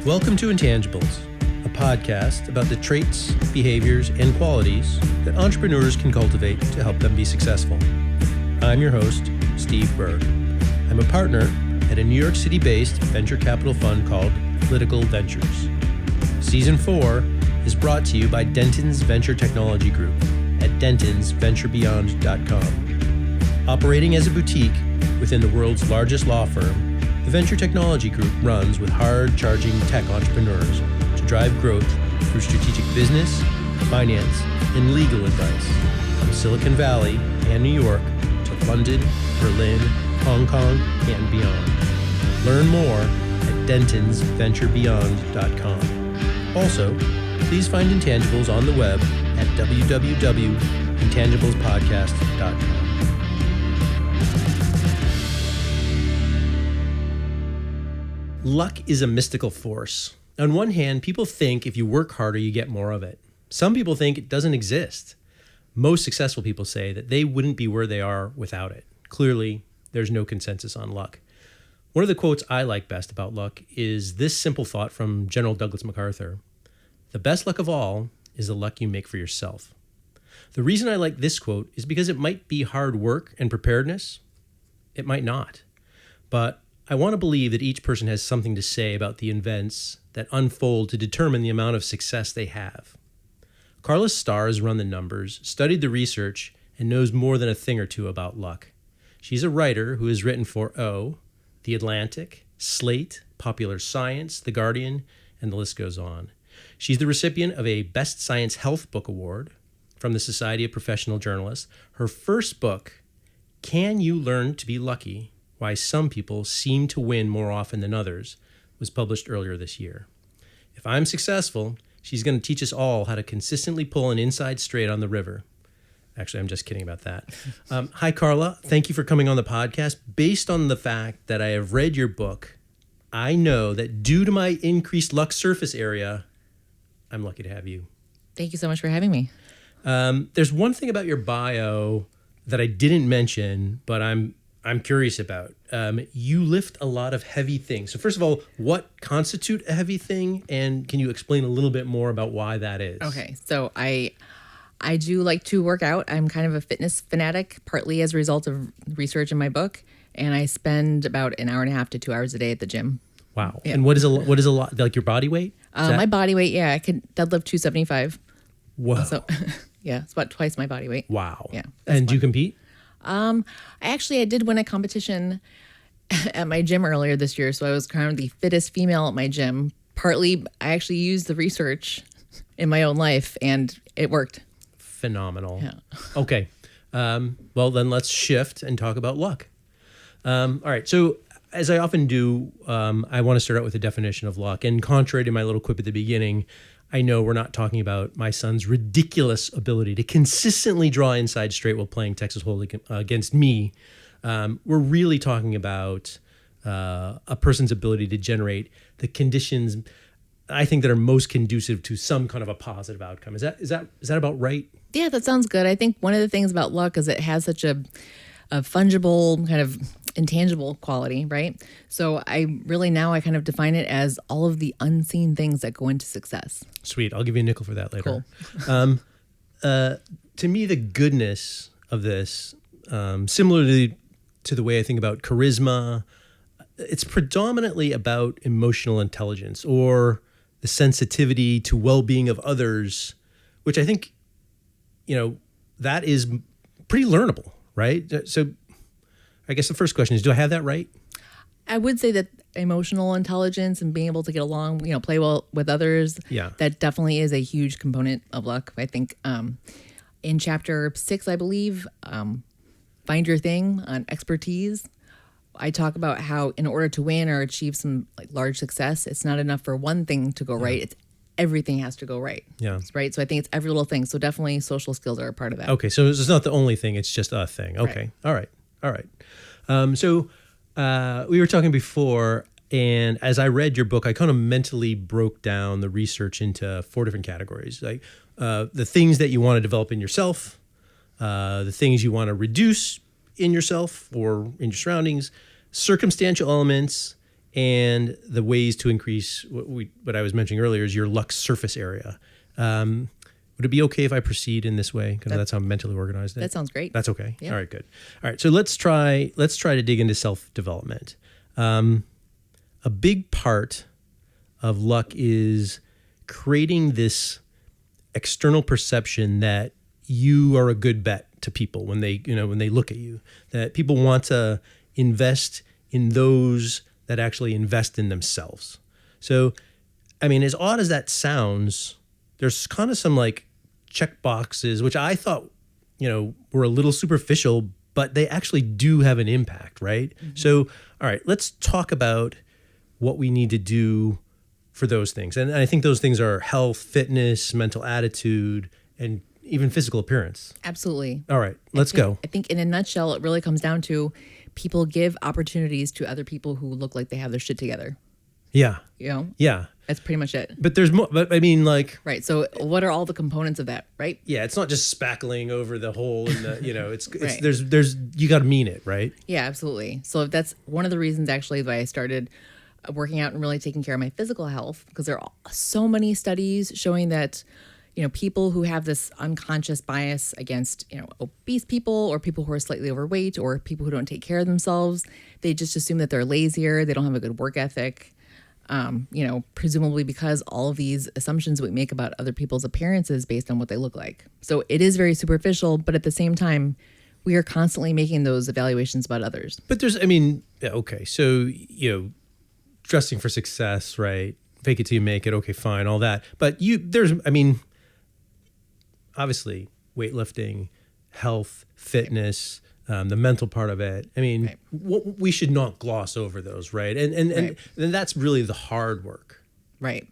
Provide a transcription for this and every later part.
Welcome to Intangibles, a podcast about the traits, behaviors, and qualities that entrepreneurs can cultivate to help them be successful. I'm your host, Steve BERG. I'm a partner at a New York City-based venture capital fund called Political Ventures. Season 4 is brought to you by Denton's Venture Technology Group at dentonsventurebeyond.com. Operating as a boutique within the world's largest law firm, the Venture Technology Group runs with hard-charging tech entrepreneurs to drive growth through strategic business, finance, and legal advice from Silicon Valley and New York to London, Berlin, Hong Kong, and beyond. Learn more at dentonsventurebeyond.com. Also, please find Intangibles on the web at www.intangiblespodcast.com. Luck is a mystical force. On one hand, people think if you work harder, you get more of it. Some people think it doesn't exist. Most successful people say that they wouldn't be where they are without it. Clearly, there's no consensus on luck. One of the quotes I like best about luck is this simple thought from General Douglas MacArthur. The best luck of all is the luck you make for yourself. The reason I like this quote is because it might be hard work and preparedness. It might not. But I want to believe that each person has something to say about the events that unfold to determine the amount of success they have. Karla Starr has run the numbers, studied the research, and knows more than a thing or two about luck. She's a writer who has written for The Atlantic, Slate, Popular Science, The Guardian, and the list goes on. She's the recipient of a Best Science Health Book Award from the Society of Professional Journalists. Her first book, Can You Learn to Be Lucky? Why Some People Seem to Win More Often Than Others, was published earlier this year. If I'm successful, she's going to teach us all how to consistently pull an inside straight on the river. Actually, I'm just kidding about that. Hi, Karla. Thank you for coming on the podcast. Based on the fact that I have read your book, I know that due to my increased luck surface area, I'm lucky to have you. Thank you so much for having me. There's one thing about your bio that I didn't mention, but I'm curious about. You lift a lot of heavy things. So first of all, what constitute a heavy thing? And can you explain a little bit more about why that is? Okay, so I do like to work out. I'm kind of a fitness fanatic, partly as a result of research in my book. And I spend about an hour and a half to 2 hours a day at the gym. Wow. Yeah. And what is a lot, like your body weight? My body weight, I can deadlift 275. Whoa. So, yeah, it's about twice my body weight. Wow. Yeah. And do you compete? I did win a competition at my gym earlier this year, so I was kind of the fittest female at my gym. Partly, I actually used the research in my own life, and it worked. Phenomenal. Yeah. Okay. Well, then let's shift and talk about luck. All right. So, as I often do, I want to start out with a definition of luck. And contrary to my little quip at the beginning, I know we're not talking about my son's ridiculous ability to consistently draw inside straight while playing Texas Hold'em against me. We're really talking about a person's ability to generate the conditions I think that are most conducive to some kind of a positive outcome. Is that about right? Yeah, that sounds good. I think one of the things about luck is it has such a fungible kind of intangible quality, right? So I kind of define it as all of the unseen things that go into success. Sweet. I'll give you a nickel for that later. Cool. To me, the goodness of this, similarly to the way I think about charisma, it's predominantly about emotional intelligence or the sensitivity to well-being of others, which I think, that is pretty learnable, right? So I guess the first question is, do I have that right? I would say that emotional intelligence and being able to get along, play well with others, that definitely is a huge component of luck. I think in chapter 6, I believe, Find Your Thing on expertise, I talk about how in order to win or achieve some large success, it's not enough for one thing to go right. It's everything has to go right. Yeah. Right. So I think it's every little thing. So definitely social skills are a part of that. Okay. So it's not the only thing. It's just a thing. Okay. Right. All right. So we were talking before, and as I read your book, I kind of mentally broke down the research into 4 different categories, like the things that you want to develop in yourself, the things you want to reduce in yourself or in your surroundings, circumstantial elements, And the ways to increase what I was mentioning earlier is your luck surface area. Would it be okay if I proceed in this way? Because that's how I'm mentally organized. That sounds great. That's okay. Yeah. All right, good. All right, so let's try to dig into self-development. A big part of luck is creating this external perception that you are a good bet to people when they look at you. That people want to invest in those that actually invest in themselves. So, I mean, as odd as that sounds, there's kind of some like check boxes, which I thought, were a little superficial, but they actually do have an impact, right? Mm-hmm. So, all right, let's talk about what we need to do for those things. And I think those things are health, fitness, mental attitude, and even physical appearance. Absolutely. All right, let's go. I think in a nutshell, it really comes down to people give opportunities to other people who look like they have their shit together. Yeah. Yeah. That's pretty much it. But there's more, but I mean, like. Right. So what are all the components of that, right? Yeah. It's not just spackling over the hole in the, it's right. there's, you got to mean it, right? Yeah, absolutely. So that's one of the reasons actually that I started working out and really taking care of my physical health, because there are so many studies showing that, people who have this unconscious bias against, obese people or people who are slightly overweight or people who don't take care of themselves, they just assume that they're lazier, they don't have a good work ethic, presumably because all of these assumptions we make about other people's appearances based on what they look like. So it is very superficial, but at the same time, we are constantly making those evaluations about others. But okay. So, dressing for success, right? Fake it till you make it. Okay, fine, all that. But obviously, weightlifting, health, fitness, the mental part of it. I mean, right. We should not gloss over those, right? And that's really the hard work. Right.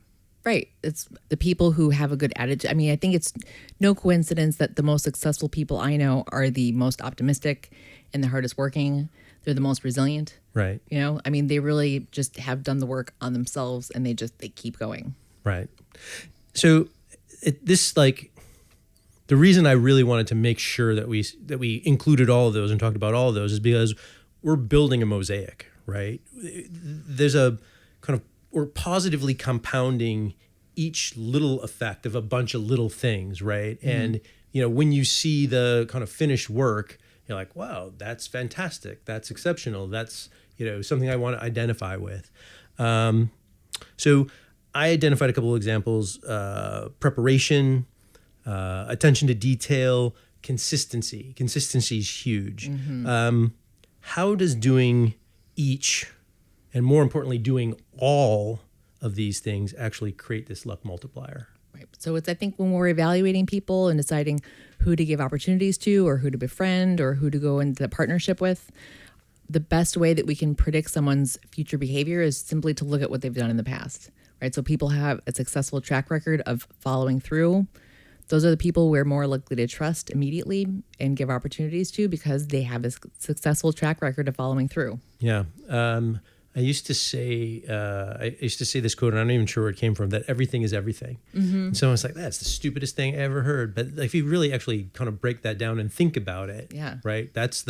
It's the people who have a good attitude. I mean, I think it's no coincidence that the most successful people I know are the most optimistic and the hardest working. They're the most resilient. Right. They really just have done the work on themselves and they keep going. Right. So the reason I really wanted to make sure that we included all of those and talked about all of those is because we're building a mosaic, right? There's we're positively compounding each little effect of a bunch of little things, right? Mm-hmm. And, when you see the kind of finished work, you're like, wow, that's fantastic. That's exceptional. That's, something I want to identify with. So I identified a couple of examples, preparation, attention to detail, consistency. Consistency is huge. Mm-hmm. How does doing each, and more importantly, doing all of these things actually create this luck multiplier? Right. So I think when we're evaluating people and deciding who to give opportunities to or who to befriend or who to go into partnership with, the best way that we can predict someone's future behavior is simply to look at what they've done in the past, right? So people have a successful track record of following through. Those are the people we're more likely to trust immediately and give opportunities to because they have a successful track record of following through. Yeah. I used to say this quote, and I'm not even sure where it came from, that everything is everything. Mm-hmm. And someone's like, that's the stupidest thing I ever heard. But if you really actually kind of break that down and think about it, right? That's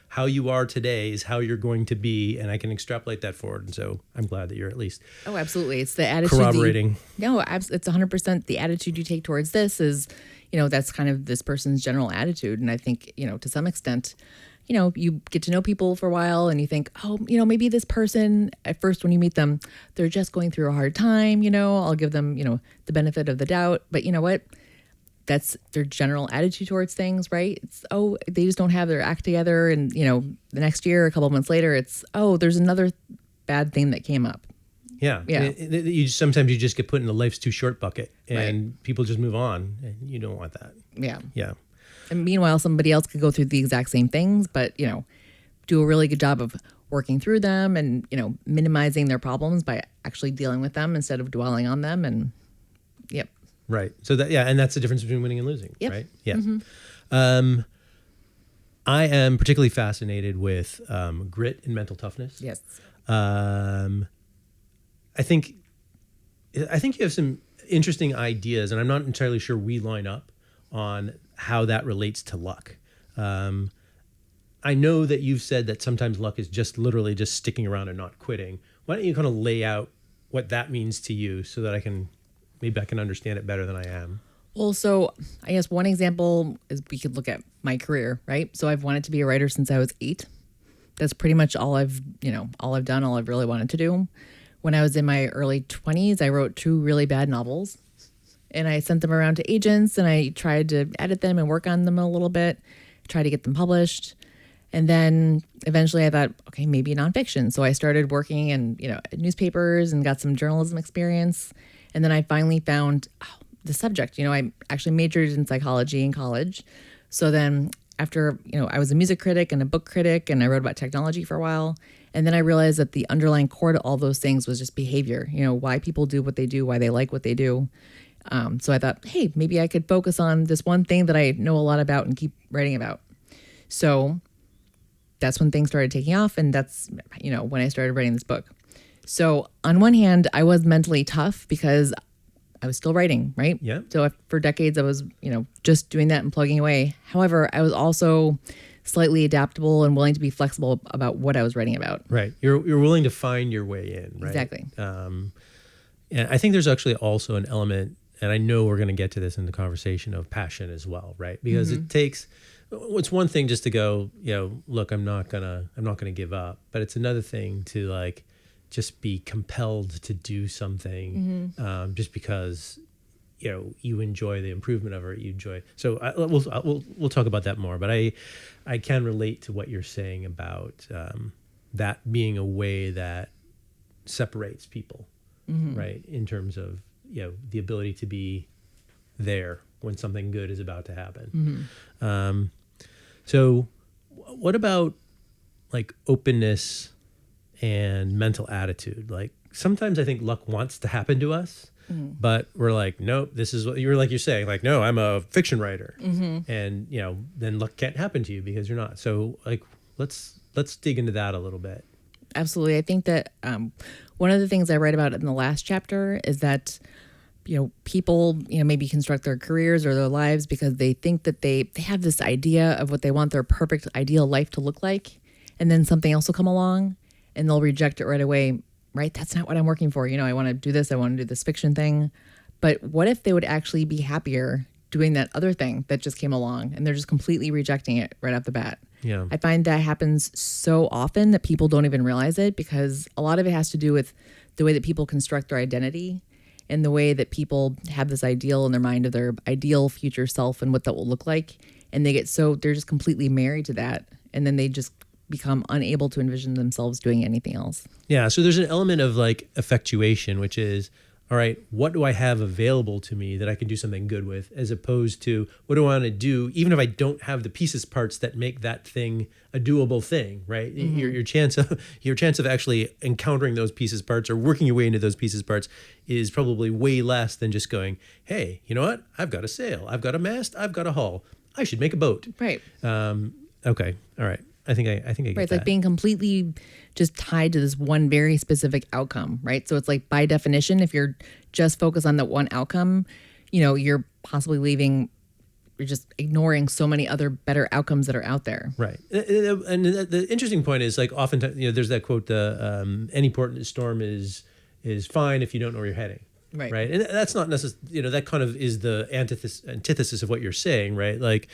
how you are today is how you're going to be, and I can extrapolate that forward. And so I'm glad that you're at least absolutely. It's the attitude corroborating. It's 100% the attitude you take towards this is, that's kind of this person's general attitude. And I think, to some extent, you get to know people for a while and you think, maybe this person at first when you meet them, they're just going through a hard time, I'll give them, the benefit of the doubt. But you know what? That's their general attitude towards things, right? It's, they just don't have their act together. And, the next year, a couple of months later, it's, there's another bad thing that came up. Yeah. Sometimes you just get put in the life's too short bucket and people just move on and you don't want that. Yeah. Yeah. And meanwhile, somebody else could go through the exact same things, but, do a really good job of working through them and, minimizing their problems by actually dealing with them instead of dwelling on them. And yep. Right. So and that's the difference between winning and losing, right? Yeah. Mm-hmm. I am particularly fascinated with grit and mental toughness. Yes. I think you have some interesting ideas, and I'm not entirely sure we line up on how that relates to luck. I know that you've said that sometimes luck is just literally just sticking around and not quitting, why don't you kind of lay out what that means to you so that I can understand it better than I am? Well, so I guess one example is we could look at my career, right? So I've wanted to be a writer since I was 8. That's pretty much all I've done, all I've really wanted to do. When I was in my early 20s, I wrote 2 really bad novels, and I sent them around to agents, and I tried to edit them and work on them a little bit, try to get them published. And then eventually I thought, okay, maybe nonfiction. So I started working in, at newspapers and got some journalism experience. And then I finally found the subject. I actually majored in psychology in college. So then after, I was a music critic and a book critic, and I wrote about technology for a while. And then I realized that the underlying core to all those things was just behavior, why people do what they do, why they like what they do. So I thought, hey, maybe I could focus on this one thing that I know a lot about and keep writing about. So that's when things started taking off. And that's, when I started writing this book. So on one hand, I was mentally tough because I was still writing, right? Yeah. So for decades, I was, just doing that and plugging away. However, I was also slightly adaptable and willing to be flexible about what I was writing about. Right. You're willing to find your way in, right? Exactly. And I think there's actually also an element, and I know we're going to get to this in the conversation, of passion as well, right? Because it takes, it's one thing just to go, look, I'm not gonna give up, but it's another thing to like just be compelled to do something just because you enjoy the improvement of it. You enjoy. So we'll talk about that more. But I can relate to what you're saying about that being a way that separates people, right? In terms of the ability to be there when something good is about to happen. So what about like openness and mental attitude? Like sometimes I think luck wants to happen to us, but we're like, nope, this is what you're saying, like, no, I'm a fiction writer. And then luck can't happen to you because you're not. So like, let's dig into that a little bit. Absolutely. I think that one of the things I write about in the last chapter is that people, maybe construct their careers or their lives because they think that they have this idea of what they want their perfect ideal life to look like. And then something else will come along and they'll reject it right away. Right? That's not what I'm working for. I want to do this. I want to do this fiction thing. But what if they would actually be happier doing that other thing that just came along and they're just completely rejecting it right off the bat? Yeah. I find that happens so often that people don't even realize it, because a lot of it has to do with the way that people construct their identity and the way that people have this ideal in their mind of their ideal future self and what that will look like. And they're just completely married to that. And then they just become unable to envision themselves doing anything else. Yeah. So there's an element of like effectuation, which is, all right, what do I have available to me that I can do something good with, as opposed to what do I want to do, even if I don't have the pieces parts that make that thing a doable thing, right? Your chance of actually encountering those pieces parts or working your way into those pieces parts is probably way less than just going, hey, you know what? I've got a sail, I've got a mast, I've got a hull. I should make a boat. Right. Okay. All right. I think I get right. It's that. like being completely just tied to this one very specific outcome, right? So it's like, by definition, if you're just focused on that one outcome, you're possibly you're just ignoring so many other better outcomes that are out there. Right. And the interesting point is, like, oftentimes, there's that quote, any port in a storm is fine if you don't know where you're heading. Right. And that's not necessarily, that kind of is the antithesis of what you're saying, right? Like,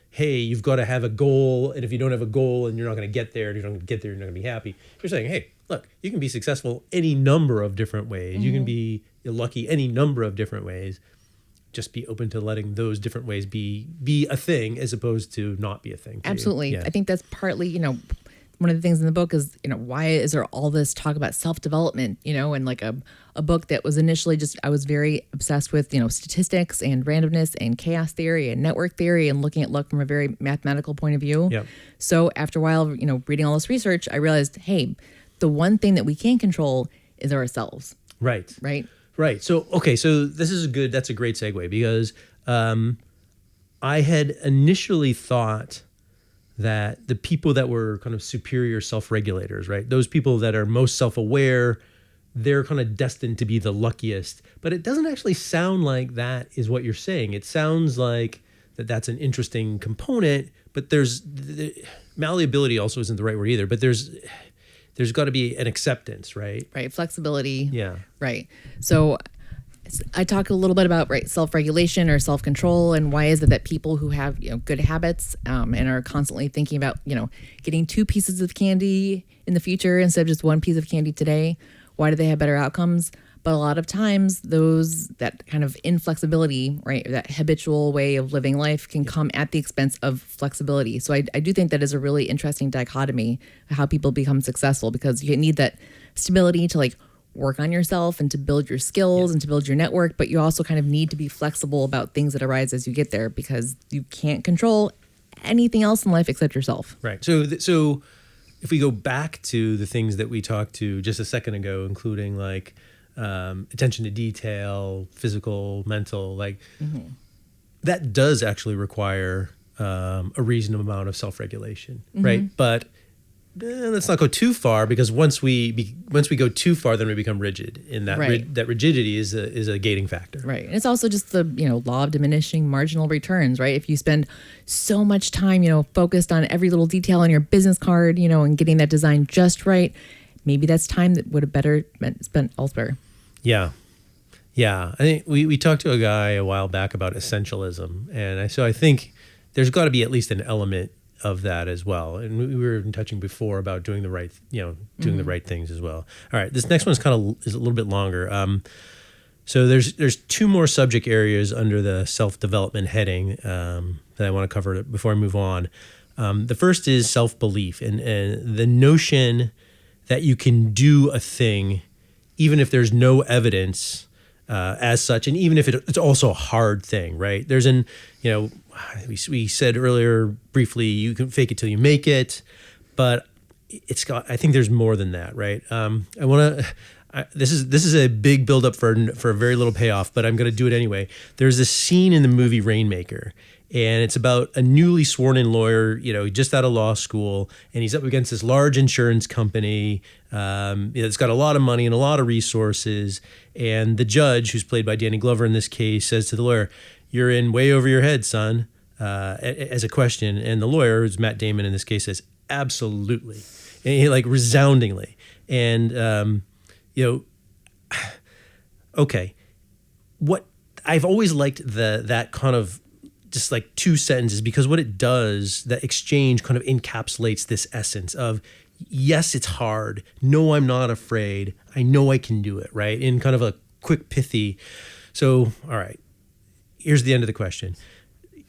hey, you've got to have a goal. And if you don't have a goal and you're not going to get there, and you don't get there, you're not going to be happy. You're saying, hey, look, you can be successful any number of different ways. You can be lucky any number of different ways. Just be open to letting those different ways be a thing, as opposed to not be a thing. Absolutely. Yeah. I think that's partly, one of the things in the book is, why is there all this talk about self-development, and like a book that was initially I was very obsessed with, statistics and randomness and chaos theory and network theory and looking at luck from a very mathematical point of view. Yep. So after a while, reading all this research, I realized, hey, the one thing that we can control is ourselves. Right. Right. So, okay. So that's a great segue, because I had initially thought that the people that were kind of superior self-regulators, right? Those people that are most self-aware, they're kind of destined to be the luckiest. But it doesn't actually sound like that is what you're saying. It sounds like that's an interesting component, but malleability also isn't the right word either. But there's got to be an acceptance, right? Right. Flexibility. Yeah. Right. So I talk a little bit about self-regulation or self-control, and why is it that people who have good habits and are constantly thinking about getting 2 pieces of candy in the future instead of just 1 piece of candy today, why do they have better outcomes? But a lot of times that kind of inflexibility, right, that habitual way of living life can come at the expense of flexibility. So I do think that is a really interesting dichotomy of how people become successful, because you need that stability to work on yourself and to build your skills and to build your network, but you also kind of need to be flexible about things that arise as you get there, because you can't control anything else in life except yourself. Right. So if we go back to the things that we talked to just a second ago, including attention to detail, physical, mental, that does actually require a reasonable amount of self-regulation, right? But let's not go too far, because once we go too far, then we become rigid, and that that rigidity is a gating factor. Right. And it's also just the law of diminishing marginal returns, right? If you spend so much time focused on every little detail on your business card, and getting that design just right, maybe that's time that would have better been spent elsewhere. Yeah. I think we talked to a guy a while back about essentialism, and so I think there's got to be at least an element of that as well. And we were touching before about doing the right, doing the right things as well. All right, this next one is a little bit longer. So there's 2 more subject areas under the self-development heading that I want to cover before I move on. The first is self-belief, and the notion that you can do a thing even if there's no evidence as such, and even if it's also a hard thing, right? There's we said earlier briefly, you can fake it till you make it, but I think there's more than that, right? This is a big buildup for a very little payoff, but I'm going to do it anyway. There's this scene in the movie Rainmaker, and it's about a newly sworn-in lawyer, just out of law school, and he's up against this large insurance company. It's got a lot of money and a lot of resources, and the judge, who's played by Danny Glover in this case, says to the lawyer, "You're in way over your head, son," as a question, and the lawyer, who's Matt Damon in this case, says, "Absolutely," and resoundingly, and okay, what I've always liked that kind of just 2 sentences, because what it does, that exchange kind of encapsulates this essence of, yes, it's hard. No, I'm not afraid. I know I can do it, right? In kind of a quick, pithy. So, all right, here's the end of the question.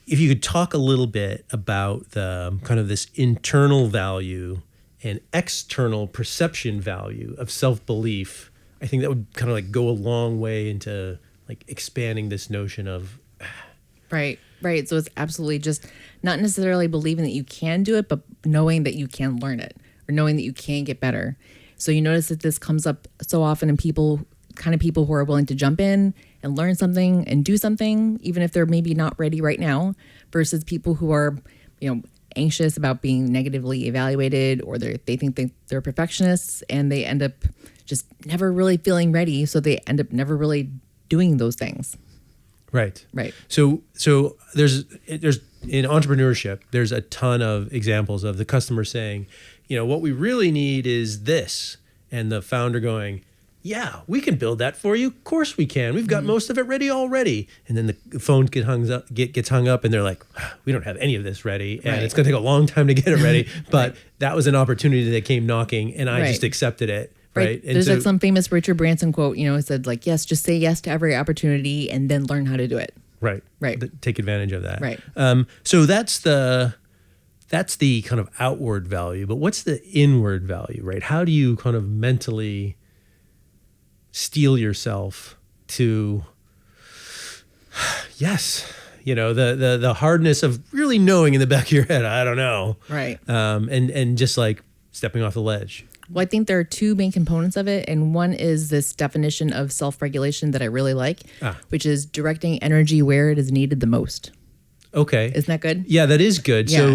If you could talk a little bit about the kind of this internal value and external perception value of self-belief, I think that would kind of go a long way into expanding this notion of Right. So it's absolutely just not necessarily believing that you can do it, but knowing that you can learn it, or knowing that you can get better. So you notice that this comes up so often in people who are willing to jump in and learn something and do something, even if they're maybe not ready right now, versus people who are, anxious about being negatively evaluated, or they think they're perfectionists, and they end up just never really feeling ready. So they end up never really doing those things. Right. So there's in entrepreneurship, there's a ton of examples of the customer saying, what we really need is this, and the founder going, "Yeah, we can build that for you. Of course we can. We've got most of it ready already." And then the phone gets hung up, and they're like, "We don't have any of this ready, and it's going to take a long time to get it ready." But that was an opportunity that came knocking, and I just accepted it. Right. And there's some famous Richard Branson quote, it said yes, just say yes to every opportunity and then learn how to do it. Right. Take advantage of that. Right. So that's the kind of outward value, but what's the inward value, right? How do you kind of mentally steel yourself to, yes, the hardness of really knowing in the back of your head, I don't know. Right. And just stepping off the ledge. Well, I think there are 2 main components of it. And one is this definition of self-regulation that I really like, which is directing energy where it is needed the most. Okay. Isn't that good? Yeah, that is good. Yeah.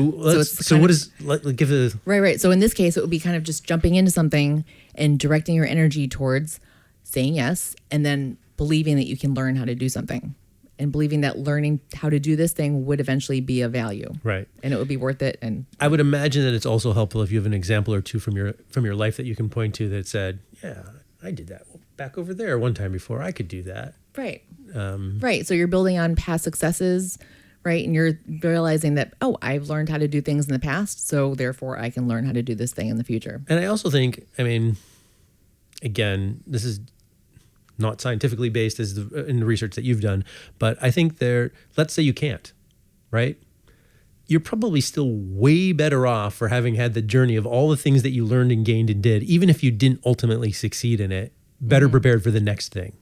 Give a... Right. So in this case, it would be kind of just jumping into something and directing your energy towards saying yes, and then believing that you can learn how to do something. and believing that learning how to do this thing would eventually be of value. Right. And it would be worth it. And I would imagine that it's also helpful if you have an example or two from your life that you can point to that said, yeah, I did that back over there one time before. I could do that. Right. Right. So you're building on past successes, right? And you're realizing that, oh, I've learned how to do things in the past, so therefore I can learn how to do this thing in the future. And I also think, I mean, again, this is not scientifically based as in the research that you've done, but I think let's say you can't, right? You're probably still way better off for having had the journey of all the things that you learned and gained and did, even if you didn't ultimately succeed in it, better prepared for the next thing.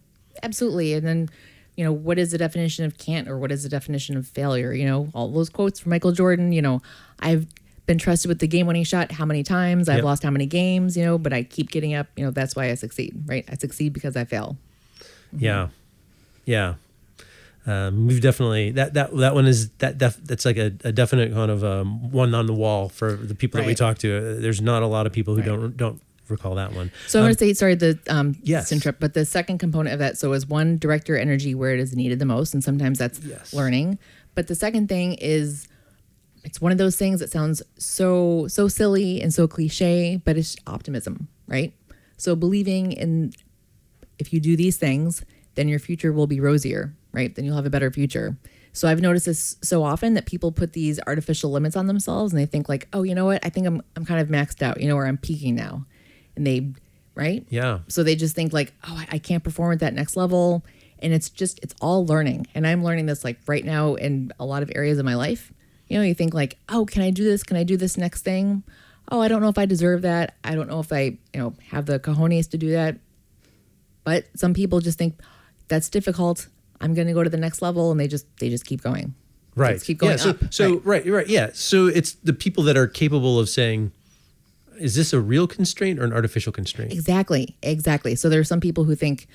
Absolutely. And then, what is the definition of can't, or what is the definition of failure? All those quotes from Michael Jordan, I've been trusted with the game-winning shot how many times, I've lost how many games, but I keep getting up, that's why I succeed, right? I succeed because I fail. Yeah. Yeah. We've definitely, that one is, that's like a definite kind of one on the wall for the people that we talk to. There's not a lot of people who don't recall that one. So I'm going to say, sorry, yes. interrupt, but the second component of that, so is one, direct your energy where it is needed the most. And sometimes that's learning. But the second thing is, it's one of those things that sounds so silly and so cliche, but it's optimism, right? So believing in, if you do these things, then your future will be rosier, right? Then you'll have a better future. So I've noticed this so often that people put these artificial limits on themselves, and they think like, oh, you know what? I think I'm kind of maxed out, or I'm peaking now. And they, right? Yeah. So they just think like, oh, I can't perform at that next level. And it's all learning. And I'm learning this like right now in a lot of areas of my life. You think like, oh, can I do this? Can I do this next thing? Oh, I don't know if I deserve that. I don't know if I, have the cojones to do that. But some people just think that's difficult. I'm going to go to the next level, and they just keep going. Right. Just keep going up. So right. Yeah. So it's the people that are capable of saying, is this a real constraint or an artificial constraint? Exactly. So there are some people who think,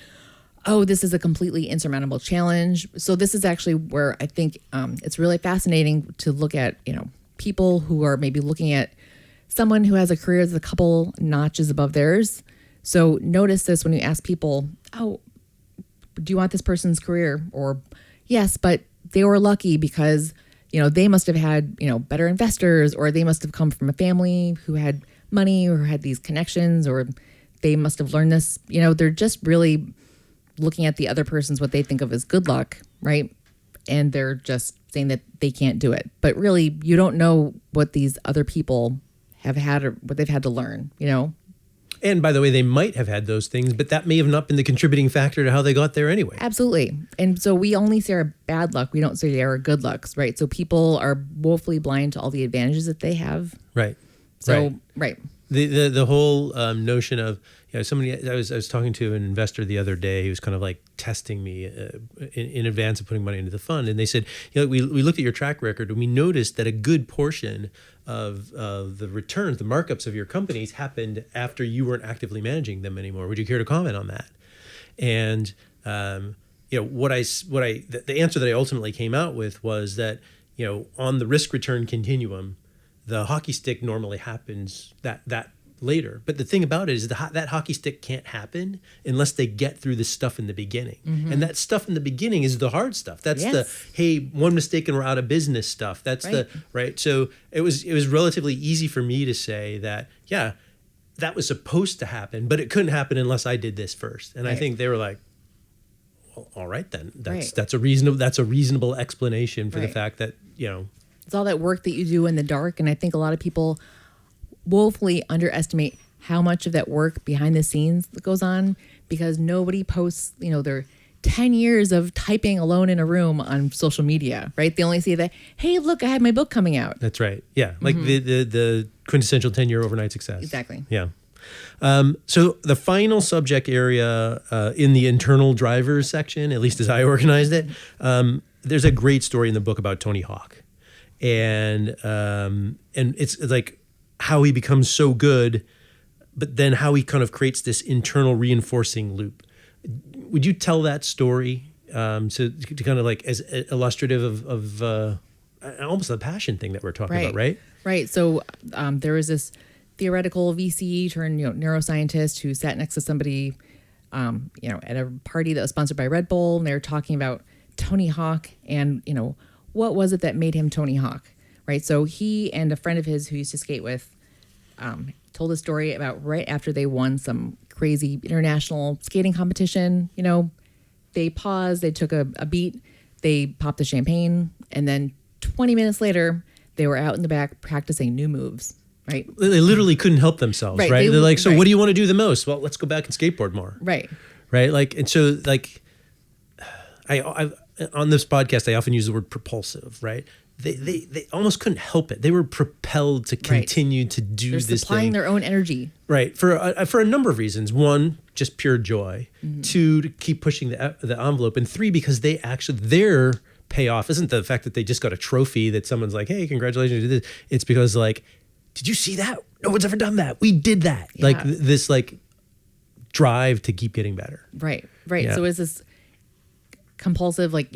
oh, this is a completely insurmountable challenge. So this is actually where I think it's really fascinating to look at, people who are maybe looking at someone who has a career that's a couple notches above theirs. So notice this when you ask people, oh, do you want this person's career? Or yes, but they were lucky because, they must have had, better investors, or they must have come from a family who had money or had these connections, or they must have learned this. They're just really looking at the other person's what they think of as good luck, right? And they're just saying that they can't do it. But really, you don't know what these other people have had or what they've had to learn, And by the way, they might have had those things, but that may have not been the contributing factor to how they got there anyway. Absolutely. And so we only see our bad luck. We don't see our good lucks, right? So people are woefully blind to all the advantages that they have. Right. So, right. The whole notion of, somebody, I was talking to an investor the other day who was kind of like testing me in advance of putting money into the fund. And they said, we looked at your track record and we noticed that a good portion of the returns, the markups of your companies happened after you weren't actively managing them anymore. Would you care to comment on that? And, the answer that I ultimately came out with was that, on the risk return continuum, the hockey stick normally happens that later. But the thing about it is that hockey stick can't happen unless they get through the stuff in the beginning. Mm-hmm. And that stuff in the beginning is the hard stuff. That's the, hey, one mistake and we're out of business stuff. That's right. So it was relatively easy for me to say that, yeah, that was supposed to happen, but it couldn't happen unless I did this first. And I think they were like, well, all right, then that's a reasonable explanation for the fact that, it's all that work that you do in the dark. And I think a lot of people woefully underestimate how much of that work behind the scenes that goes on, because nobody posts, their 10 years of typing alone in a room on social media, right? They only see that, hey, look, I have my book coming out. That's right. Yeah. Like the quintessential 10-year overnight success. Exactly. Yeah. So the final subject area in the internal drivers section, at least as I organized it, there's a great story in the book about Tony Hawk. And it's like how he becomes so good, but then how he kind of creates this internal reinforcing loop. Would you tell that story to kind of like as illustrative of almost the passion thing that we're talking about, right? Right. So there was this theoretical VC turned neuroscientist who sat next to somebody, at a party that was sponsored by Red Bull, and they were talking about Tony Hawk and, what was it that made him Tony Hawk, right? So he and a friend of his who he used to skate with told a story about right after they won some crazy international skating competition. They paused, they took a beat, they popped the champagne, and then 20 minutes later, they were out in the back practicing new moves, right? They literally couldn't help themselves, right? They're like, so what do you want to do the most? Well, let's go back and skateboard more. Right. Right? Like, and so like, I on this podcast, I often use the word propulsive, right? They almost couldn't help it. They were propelled to continue to do this thing. They're supplying their own energy. Right. For a number of reasons. One, just pure joy. Mm-hmm. Two, to keep pushing the envelope. And three, because their payoff isn't the fact that they just got a trophy that someone's like, hey, congratulations, you did this. It's because like, did you see that? No one's ever done that. We did that. Yeah. Like this like drive to keep getting better. Right. Yeah. So is this compulsive, like,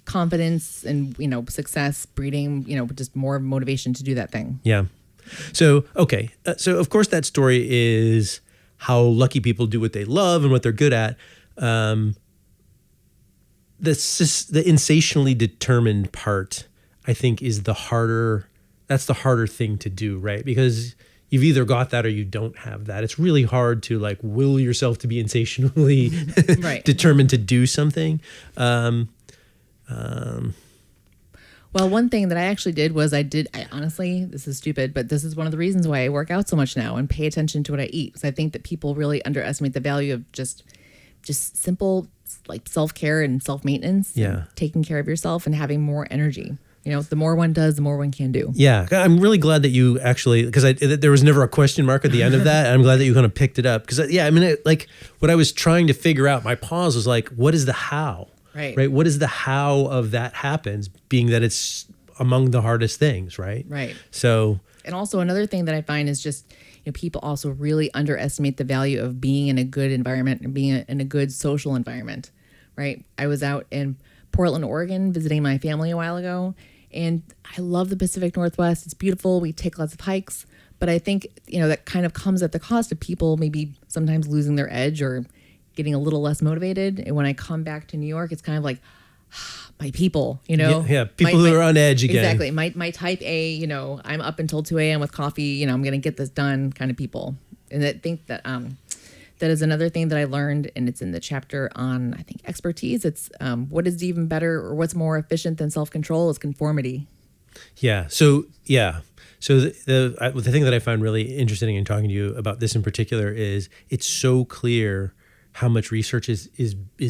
confidence and, success breeding, just more motivation to do that thing. Yeah. So, okay. So of course that story is how lucky people do what they love and what they're good at. The insatiably determined part, I think, is that's the harder thing to do, right? Because you've either got that or you don't have that. It's really hard to like will yourself to be insatiably determined to do something. Well, one thing that I actually did was I honestly, this is stupid, but this is one of the reasons why I work out so much now and pay attention to what I eat. Because I think that people really underestimate the value of just simple like self-care and self-maintenance. Yeah. Taking care of yourself and having more energy. The more one does, the more one can do. Yeah. I'm really glad that you actually, because there was never a question mark at the end of that. And I'm glad that you kind of picked it up. Because, like what I was trying to figure out, my pause was like, what is the how? Right. What is the how of that happens, being that it's among the hardest things, right? Right. So. And also another thing that I find is just, people also really underestimate the value of being in a good environment and being in a good social environment, right? I was out in Portland, Oregon, visiting my family a while ago, and I love the Pacific Northwest. It's beautiful. We take lots of hikes, but I think, that kind of comes at the cost of people maybe sometimes losing their edge or getting a little less motivated. And when I come back to New York, it's kind of like my people, Yeah, people who are on edge again. Exactly. My type A, I'm up until 2 a.m. with coffee, I'm going to get this done kind of people. And I think that that is another thing that I learned, and it's in the chapter on, I think, expertise. It's what is even better or what's more efficient than self-control is conformity. Yeah. So, the thing that I find really interesting in talking to you about this in particular is it's so clear how much research is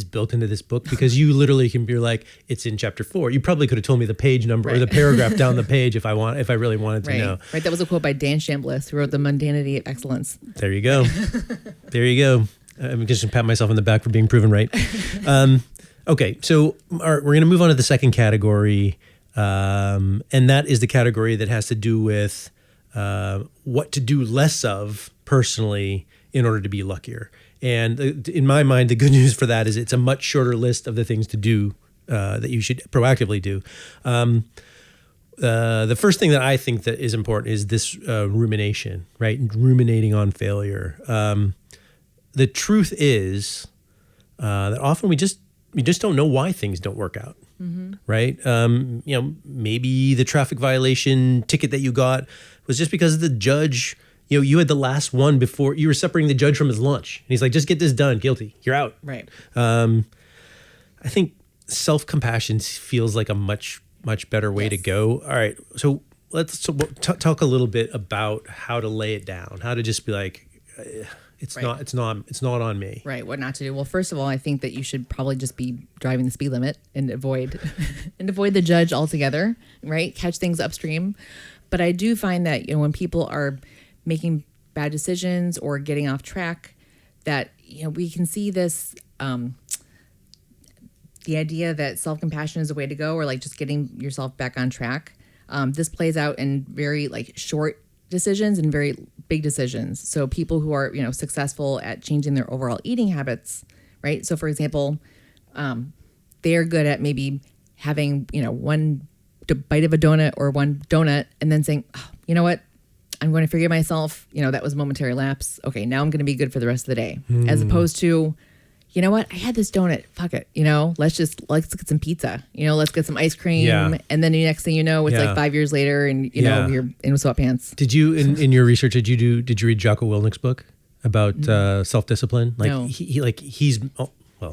built into this book, because you literally can be like, it's in chapter 4. You probably could have told me the page number or the paragraph down the page if I really wanted to know. Right. That was a quote by Dan Chambliss, who wrote The Mundanity of Excellence. There you go. I'm just gonna pat myself on the back for being proven right. Okay. So we're going to move on to the second category. And that is the category that has to do with what to do less of personally in order to be luckier. And in my mind, the good news for that is it's a much shorter list of the things to do that you should proactively do. The first thing that I think that is important is this rumination, right? Ruminating on failure. The truth is that often we just don't know why things don't work out, right? Maybe the traffic violation ticket that you got was just because the judge. You had the last one before you were separating the judge from his lunch. And he's like, just get this done. Guilty. You're out. Right. I think self-compassion feels like a much, much better way to go. All right. So let's talk a little bit about how to lay it down, how to just be like, it's not on me. Right. What not to do. Well, first of all, I think that you should probably just be driving the speed limit and avoid the judge altogether, right? Catch things upstream. But I do find that, when people are making bad decisions or getting off track, that we can see this the idea that self-compassion is the way to go, or like just getting yourself back on track. This plays out in very like short decisions and very big decisions. So people who are successful at changing their overall eating habits, right? So for example, they're good at maybe having one bite of a donut or one donut and then saying, oh, you know what? I'm going to forgive myself. That was a momentary lapse. Okay, now I'm going to be good for the rest of the day. As opposed to, you know what? I had this donut. Fuck it. Let's get some pizza. Let's get some ice cream. Yeah. And then the next thing you know, it's like 5 years later, and you're in sweatpants. Did you in your research? Did you read Jocko Willnick's book about self-discipline? Like No. he's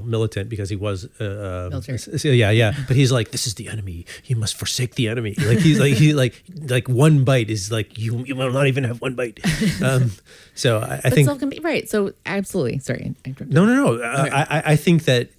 militant because he was military. Yeah. But he's like, this is the enemy. You must forsake the enemy. Like he like one bite is like you will not even have one bite. So I think right. So absolutely. Sorry. No. I think that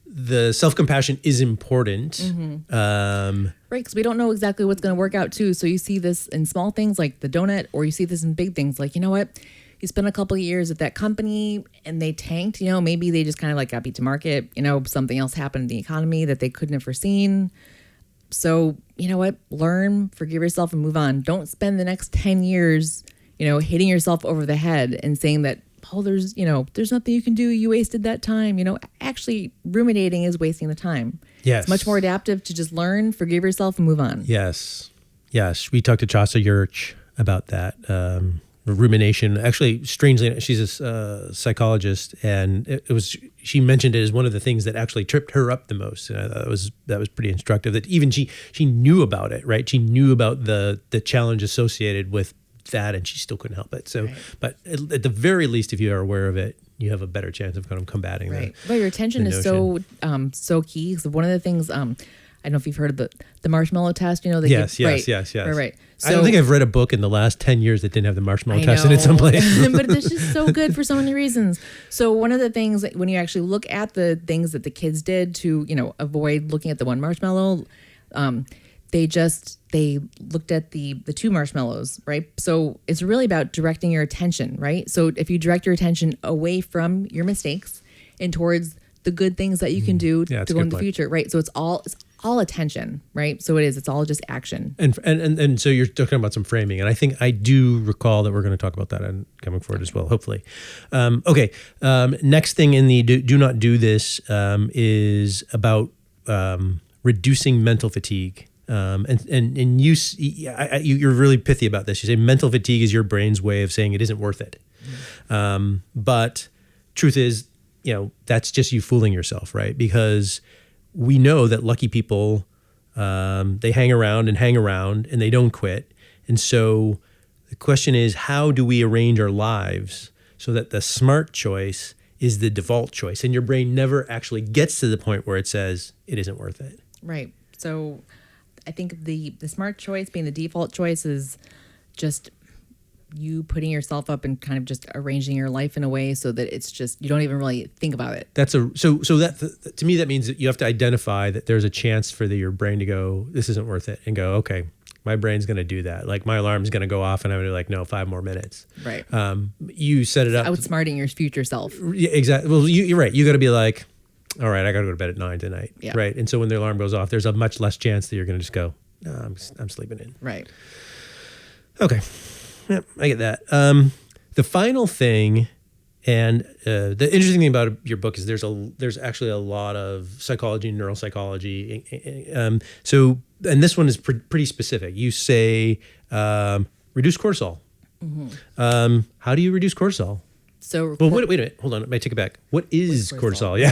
the self-compassion is important. Mm-hmm. Right, because we don't know exactly what's going to work out too. So you see this in small things like the donut, or you see this in big things like, you know what? You spent a couple of years at that company and they tanked, maybe they just kind of like got beat to market, something else happened in the economy that they couldn't have foreseen. So, you know what? Learn, forgive yourself, and move on. Don't spend the next 10 years, hitting yourself over the head and saying that, there's nothing you can do. You wasted that time. Actually, ruminating is wasting the time. Yes. It's much more adaptive to just learn, forgive yourself, and move on. Yes. We talked to Chasa Yurch about that. Rumination. Actually, strangely, she's a psychologist, and she mentioned it as one of the things that actually tripped her up the most. And I thought that was pretty instructive. That even she knew about it, right? She knew about the challenge associated with that, and she still couldn't help it. So, right. But at the very least, if you are aware of it, you have a better chance of kind of combating. Right. But your attention is so key. So one of the things, I don't know if you've heard of the marshmallow test. Yes. Right. So, I don't think I've read a book in the last 10 years that didn't have the marshmallow test in it someplace. But it's just so good for so many reasons. So one of the things, when you actually look at the things that the kids did to, avoid looking at the one marshmallow, they looked at the two marshmallows, right? So it's really about directing your attention, right? So if you direct your attention away from your mistakes and towards the good things that you can do to go in the future, right? So it's all attention, right? So it's all just action. And so you're talking about some framing, and I think I do recall that we're going to talk about that and coming forward as well, hopefully. Okay. Next thing in the do not do this is about reducing mental fatigue. And you're really pithy about this. You say mental fatigue is your brain's way of saying it isn't worth it. But truth is, that's just you fooling yourself, right? Because we know that lucky people, they hang around and they don't quit. And so the question is, how do we arrange our lives so that the smart choice is the default choice, and your brain never actually gets to the point where it says it isn't worth it? Right. So I think the smart choice being the default choice is just you putting yourself up and kind of just arranging your life in a way so that it's just, you don't even really think about it. So that to me, that means that you have to identify that there's a chance for your brain to go, this isn't worth it, and go, okay, my brain's going to do that. Like my alarm's going to go off and I'm going to be like, no, 5 more minutes. Right. You set it up. Outsmarting your future self. Yeah, exactly. Well, you're right. You got to be like, all right, I got to go to bed at 9 tonight. Yeah. Right. And so when the alarm goes off, there's a much less chance that you're going to just go, no, I'm sleeping in. Right. Okay. Yeah, I get that. The final thing, and the interesting thing about your book is there's actually a lot of psychology and neuropsychology. So, and this one is pretty specific. You say reduce cortisol. Mm-hmm. How do you reduce cortisol? So, wait a minute. Hold on. I take it back. What is cortisol? Yeah.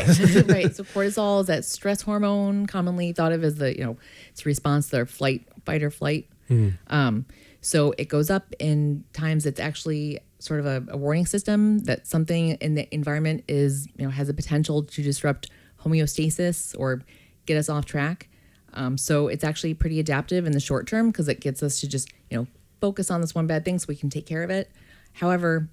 Right. So cortisol is that stress hormone, commonly thought of as it's a response to fight or flight. Mm-hmm. So it goes up in times it's actually sort of a warning system that something in the environment is, has a potential to disrupt homeostasis or get us off track. So it's actually pretty adaptive in the short term because it gets us to just, focus on this one bad thing so we can take care of it. However,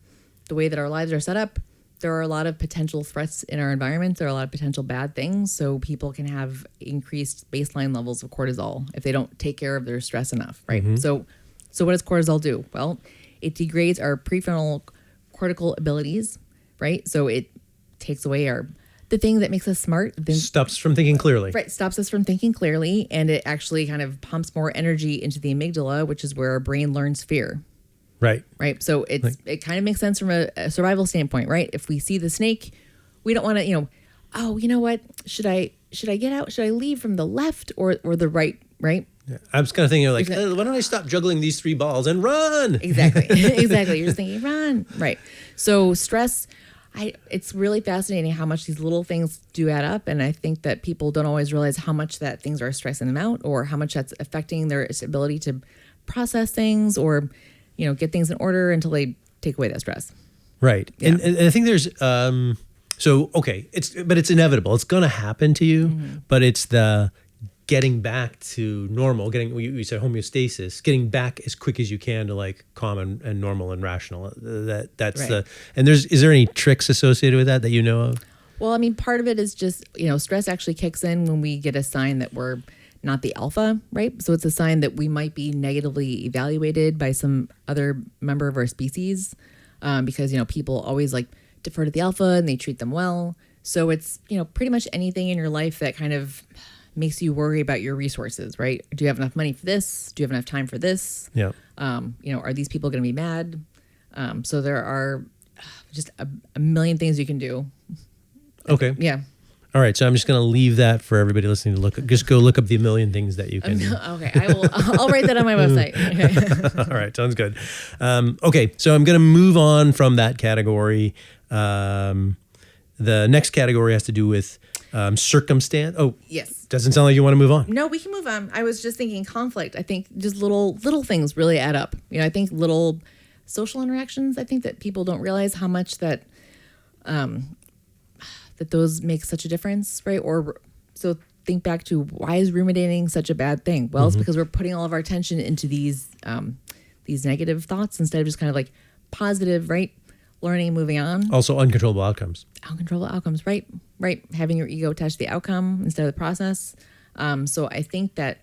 the way that our lives are set up, there are a lot of potential threats in our environment. There are a lot of potential bad things. So people can have increased baseline levels of cortisol if they don't take care of their stress enough, right? Mm-hmm. So what does cortisol do? Well, it degrades our prefrontal cortical abilities, right? So it takes away the thing that makes us smart. Stops from thinking clearly. Right, stops us from thinking clearly, and it actually kind of pumps more energy into the amygdala, which is where our brain learns fear. Right. So it kind of makes sense from a survival standpoint, right? If we see the snake, we don't want to, you know what? Should I get out? Should I leave from the left or the right? Right. Yeah. I was kind of thinking why don't I stop juggling these 3 balls and run? Exactly. Exactly. You're just thinking run. Right. So stress, It's really fascinating how much these little things do add up. And I think that people don't always realize how much that things are stressing them out or how much that's affecting their ability to process things or, get things in order until they take away that stress. Right. Yeah. And I think there's, it's inevitable. It's going to happen to you, but it's the getting back to normal, you said homeostasis, getting back as quick as you can to like calm and normal and rational. That's right. Is there any tricks associated with that you know of? Well, I mean, part of it is just, stress actually kicks in when we get a sign that we're not the alpha, right? So it's a sign that we might be negatively evaluated by some other member of our species because, people always like defer to the alpha and they treat them well. So it's, pretty much anything in your life that kind of makes you worry about your resources, right? Do you have enough money for this? Do you have enough time for this? Yeah. Are these people going to be mad? So there are just a million things you can do. Okay. Yeah. All right. So I'm just going to leave that for everybody listening to look. Just go look up the million things that you can do. Okay. I'll write that on my website. Okay. All right. Sounds good. Okay. So I'm going to move on from that category. The next category has to do with circumstance. Oh, yes. Doesn't sound like you want to move on. No, we can move on. I was just thinking conflict. I think just little things really add up. I think little social interactions. I think that people don't realize how much that those make such a difference, right? Or so think back to why is ruminating such a bad thing? Well, it's because we're putting all of our attention into these negative thoughts instead of just kind of like positive, right? Learning and moving on. Also uncontrollable outcomes. Uncontrollable outcomes, right? Right. Having your ego attached to the outcome instead of the process. So I think that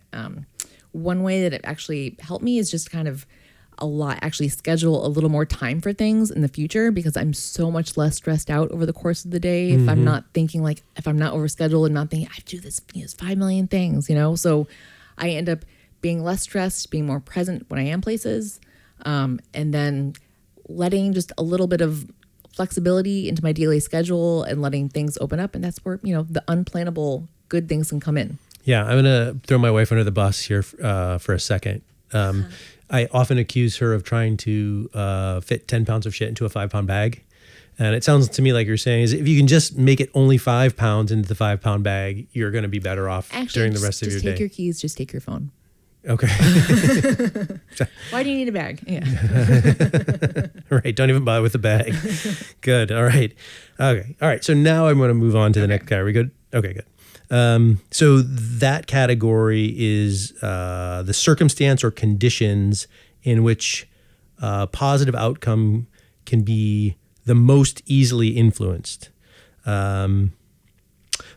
one way that it actually helped me is just kind of actually schedule a little more time for things in the future because I'm so much less stressed out over the course of the day. If I'm not thinking if I'm not overscheduled and not thinking, I have to do this 5 million things, So I end up being less stressed, being more present when I am places. And then letting just a little bit of flexibility into my daily schedule and letting things open up. And that's where, the unplannable good things can come in. Yeah. I'm going to throw my wife under the bus here for a second. I often accuse her of trying to fit 10 pounds of shit into a 5-pound bag. And it sounds to me like you're saying is if you can just make it only 5 pounds into the 5-pound bag, you're going to be better off during the rest of your day. Just take your keys, just take your phone. Okay. Why do you need a bag? Yeah. Right. Don't even bother with the bag. Good. All right. Okay. All right. So now I'm going to move on to the next category. Good. Okay, good. So that category is the circumstance or conditions in which positive outcome can be the most easily influenced. The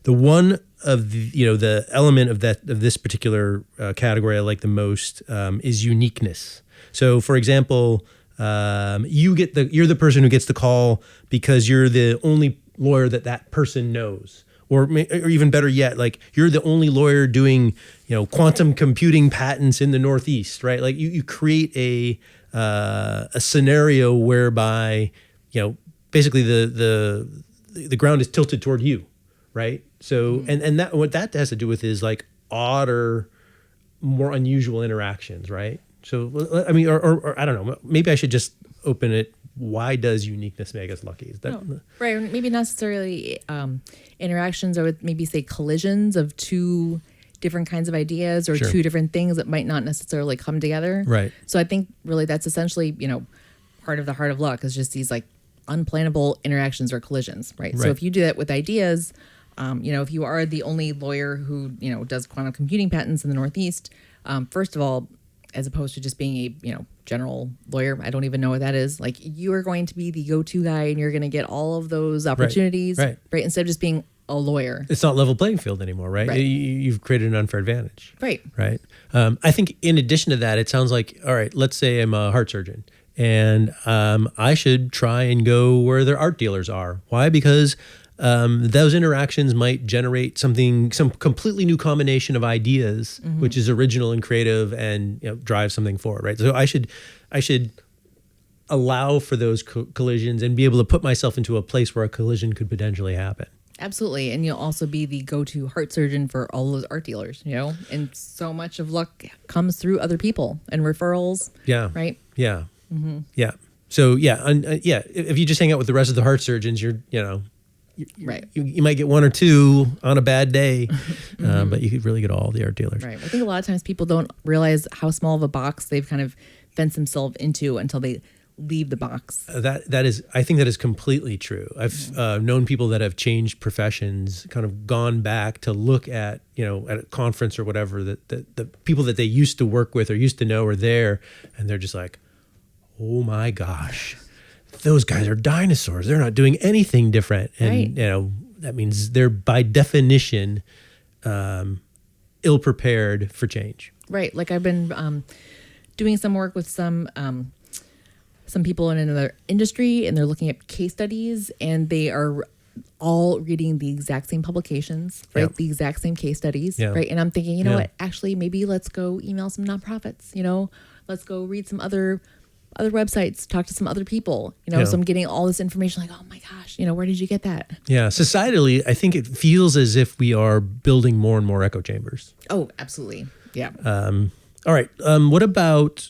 one of the element of this particular category I like the most is uniqueness. So, for example, you're the person who gets the call because you're the only lawyer that person knows, or even better yet, like you're the only lawyer doing quantum computing patents in the Northeast, right? Like you create a scenario whereby basically the ground is tilted toward you, right? So, and that what that has to do with is like odder, more unusual interactions, right? So, I mean, or I don't know, maybe I should just open it. Why does uniqueness make us lucky? Is that right? Maybe not necessarily interactions, I would maybe say collisions of two different kinds of ideas or two different things that might not necessarily come together. Right. So I think really that's essentially, part of the heart of luck is just these like unplannable interactions or collisions, right? So if you do that with ideas, if you are the only lawyer who, does quantum computing patents in the Northeast, first of all, as opposed to just being a, general lawyer, I don't even know what that is. Like you are going to be the go-to guy and you're going to get all of those opportunities, right? Instead of just being a lawyer. It's not level playing field anymore, right? You've created an unfair advantage. Right. I think in addition to that, it sounds like, all right, let's say I'm a heart surgeon and I should try and go where their art dealers are. Why? Because those interactions might generate some completely new combination of ideas, which is original and creative and drive something forward, right? So I should allow for those collisions and be able to put myself into a place where a collision could potentially happen. Absolutely. And you'll also be the go-to heart surgeon for all those art dealers, and so much of luck comes through other people and referrals. Yeah. Right. Yeah. Mm-hmm. Yeah. So if you just hang out with the rest of the heart surgeons, Right. You might get one or two on a bad day, but you could really get all the art dealers. Right. I think a lot of times people don't realize how small of a box they've kind of fenced themselves into until they leave the box. I think that is completely true. I've known people that have changed professions, kind of gone back to look at, at a conference or whatever, that the people that they used to work with or used to know are there, and they're just like, oh my gosh. Those guys are dinosaurs. They're not doing anything different. And, that means they're by definition ill-prepared for change. Right. Like I've been doing some work with some people in another industry, and they're looking at case studies, and they are all reading the exact same publications, right? Yep. The exact same case studies, right? And I'm thinking, you know what? Actually, maybe let's go email some nonprofits, let's go read some other websites, talk to some other people, so I'm getting all this information like, oh my gosh, where did you get that? Yeah. Societally, I think it feels as if we are building more and more echo chambers. Oh, absolutely. Yeah. All right. What about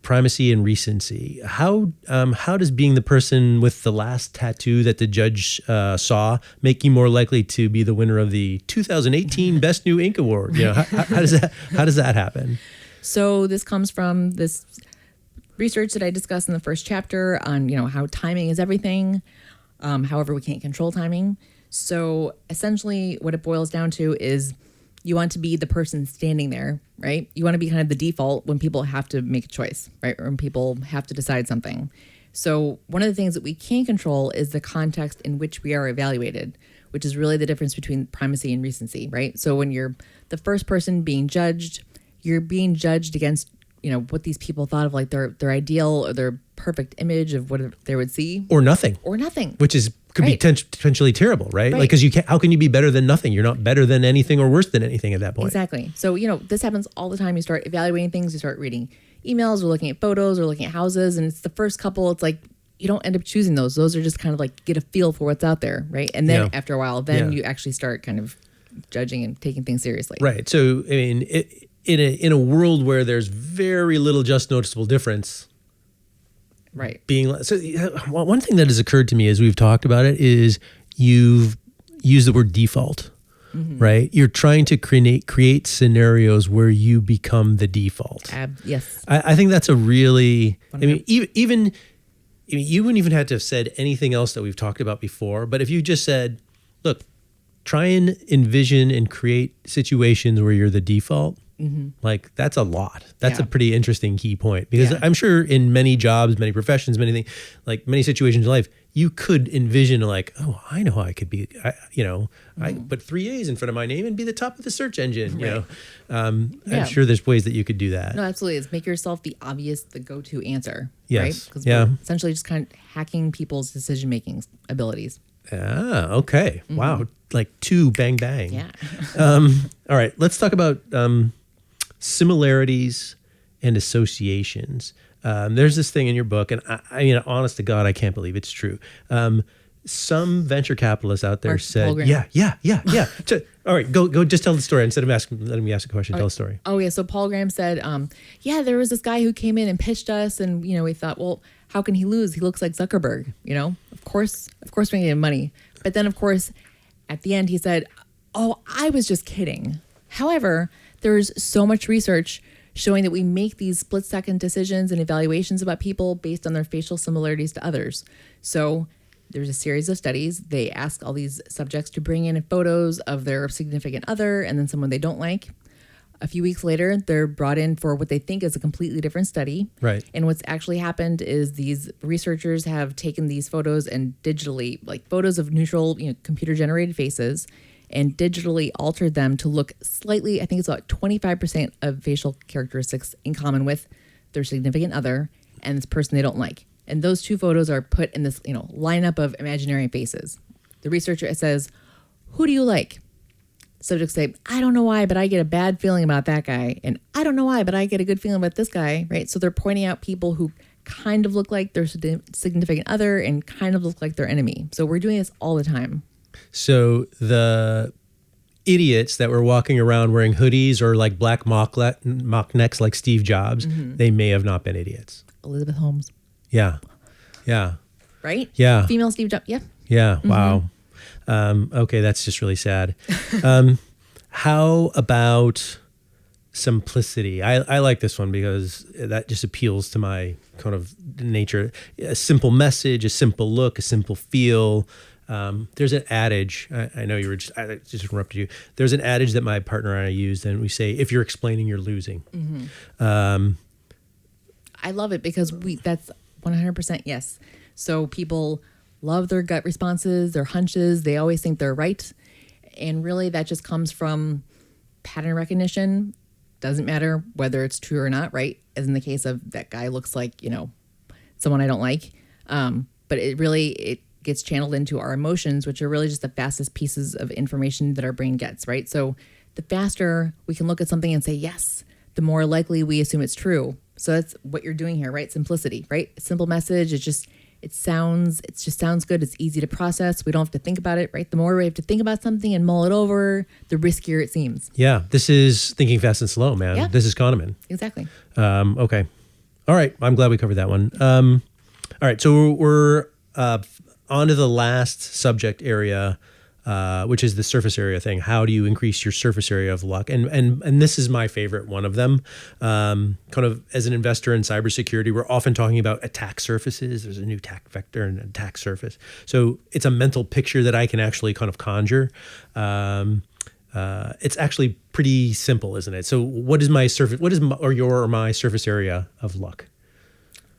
primacy and recency? How does being the person with the last tattoo that the judge saw make you more likely to be the winner of the 2018 Best New Ink Award? How does that happen? So this comes from this research that I discussed in the first chapter on, how timing is everything. However, we can't control timing. So essentially what it boils down to is you want to be the person standing there, right? You want to be kind of the default when people have to make a choice, right? Or when people have to decide something. So one of the things that we can control is the context in which we are evaluated, which is really the difference between primacy and recency, right? So when you're the first person being judged, you're being judged against what these people thought of like their ideal or their perfect image of what they would see. Or nothing. Which could be potentially terrible, right? Like, because how can you be better than nothing? You're not better than anything or worse than anything at that point. Exactly. So, this happens all the time. You start evaluating things, you start reading emails or looking at photos or looking at houses. And it's the first couple, it's like, you don't end up choosing those. Those are just kind of like get a feel for what's out there, right? And then after a while, you actually start kind of judging and taking things seriously. Right. So, I mean, in a world where there's very little just noticeable difference, right? One thing that has occurred to me as we've talked about it is you've used the word default, right? You're trying to create scenarios where you become the default. Yes. I think that's a really. I mean, even you wouldn't even have to have said anything else that we've talked about before. But if you just said, "Look, try and envision and create situations where you're the default." Like that's a lot. That's a pretty interesting key point because I'm sure in many jobs, many professions, many things, like many situations in life, you could envision like, oh, I know how I could be, I put 3 A's in front of my name and be the top of the search engine. I'm sure there's ways that you could do that. No, absolutely. It's make yourself the go-to answer. Yes. Right? Because we're essentially just kind of hacking people's decision-making abilities. Ah, okay. Wow. Like two bang bang. Yeah. All right. Let's talk about similarities and associations. There's this thing in your book, and I mean, honest to God, I can't believe it's true. Some venture capitalists out there said, yeah. All right, go just tell the story instead of letting me ask a question. Tell the story. Oh yeah, so Paul Graham said, there was this guy who came in and pitched us, and we thought, well, how can he lose? He looks like Zuckerberg, Of course we're gonna get money. But then of course, at the end he said, oh, I was just kidding. However, there's so much research showing that we make these split-second decisions and evaluations about people based on their facial similarities to others. So there's a series of studies. They ask all these subjects to bring in photos of their significant other and then someone they don't like. A few weeks later, they're brought in for what they think is a completely different study. Right. And what's actually happened is these researchers have taken these photos and digitally, like photos of neutral, computer-generated faces, and digitally altered them to look slightly, I think it's about 25% of facial characteristics in common with their significant other and this person they don't like. And those two photos are put in this, lineup of imaginary faces. The researcher says, who do you like? Subjects say, I don't know why, but I get a bad feeling about that guy. And I don't know why, but I get a good feeling about this guy, right? So they're pointing out people who kind of look like their significant other and kind of look like their enemy. So we're doing this all the time. So the idiots that were walking around wearing hoodies or like black mock necks like Steve Jobs, they may have not been idiots. Elizabeth Holmes. Yeah. Yeah. Right? Yeah. Female Steve Jobs. Yeah. Yeah. Wow. Okay. That's just really sad. How about simplicity? I like this one because that just appeals to my kind of nature. A simple message, a simple look, a simple feel. There's an adage. I know I just interrupted you. There's an adage that my partner and I use, and we say, if you're explaining, you're losing. I love it because that's 100% yes. So people love their gut responses, their hunches. They always think they're right. And really that just comes from pattern recognition. Doesn't matter whether it's true or not, right? As in the case of that guy looks like, someone I don't like. But it gets channeled into our emotions, which are really just the fastest pieces of information that our brain gets, right? So the faster we can look at something and say yes, the more likely we assume it's true. So that's what you're doing here, right? Simplicity, right? Simple message. It just sounds good. It's easy to process. We don't have to think about it, right? The more we have to think about something and mull it over, the riskier it seems. Yeah. This is thinking fast and slow, man. Yeah. This is Kahneman. Exactly. Okay. All right. I'm glad we covered that one. All right. So we're on to the last subject area, which is the surface area thing. How do you increase your surface area of luck? And this is my favorite one of them. Kind of as an investor in cybersecurity, we're often talking about attack surfaces. There's a new attack vector and an attack surface. So it's a mental picture that I can actually kind of conjure. It's actually pretty simple, isn't it? So what is my surface? What is my surface area of luck?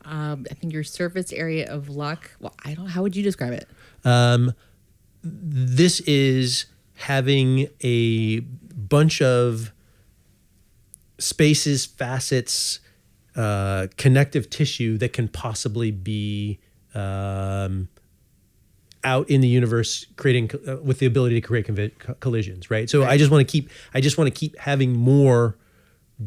I think your surface area of luck. Well, how would you describe it? This is having a bunch of spaces, facets, connective tissue that can possibly be out in the universe, creating with the ability to create collisions. Right. So right. I just want to keep having more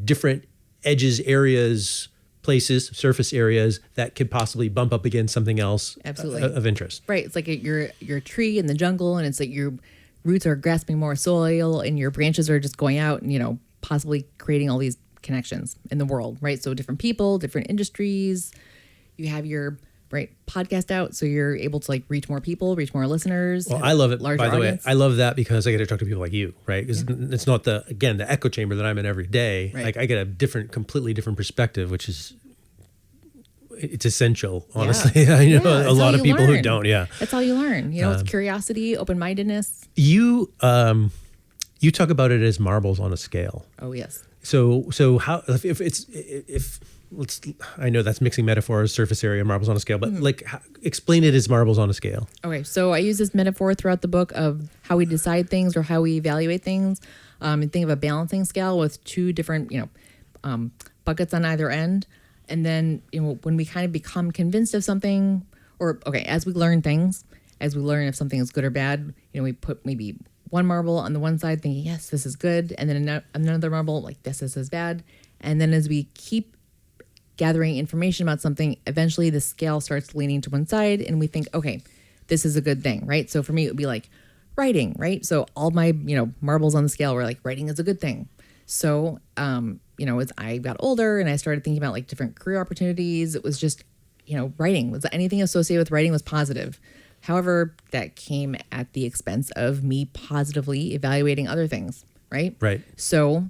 different edges, areas, places, surface areas that could possibly bump up against something else. Absolutely. Of interest. Right. It's like you're a tree in the jungle, and it's like your roots are grasping more soil and your branches are just going out and, possibly creating all these connections in the world, right? So different people, different industries. You have your podcast out, so you're able to reach more people, reach more listeners. Well, I love it. Larger by the audience. way, I love that because I get to talk to people like you, right? Because it's not the echo chamber that I'm in every day. Right. Like I get a completely different perspective, which is it's essential. Honestly, yeah. I know a lot of people who don't. Yeah, that's all you learn. It's curiosity, open-mindedness. You talk about it as marbles on a scale. Oh yes. So how if I know that's mixing metaphors, surface area, marbles on a scale, but explain it as marbles on a scale. Okay, so I use this metaphor throughout the book of how we decide things or how we evaluate things. And think of a balancing scale with two different, buckets on either end. And then, when we kind of become convinced of something, as we learn things, as we learn if something is good or bad, we put maybe one marble on the one side thinking, yes, this is good. And then another marble like this is bad. And then as we keep gathering information about something, eventually the scale starts leaning to one side and we think, okay, this is a good thing, right? So for me, it would be like writing, right? So all my, marbles on the scale were like, writing is a good thing. So, as I got older and I started thinking about different career opportunities, it was just, writing was anything associated with writing was positive. However, that came at the expense of me positively evaluating other things, right? Right. So,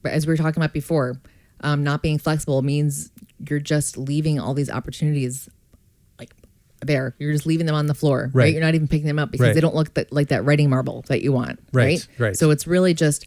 as we were talking about before, not being flexible means you're just leaving all these opportunities there. You're just leaving them on the floor, right? You're not even picking them up because they don't look like that writing marble that you want, right? Right. So it's really just